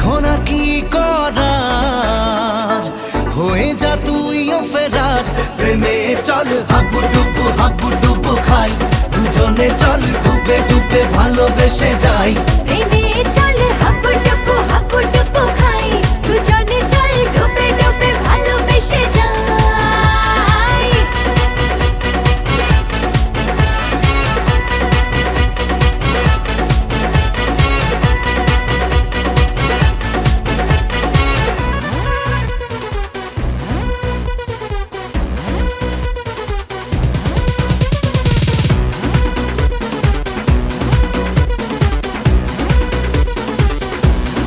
এখন আর কি করার, হয়ে যা তুইও ফেরার। প্রেমে চল হাবুডুবু খাই, দুজনে চল ডুবে ডুবে ভালোবেসে যাই।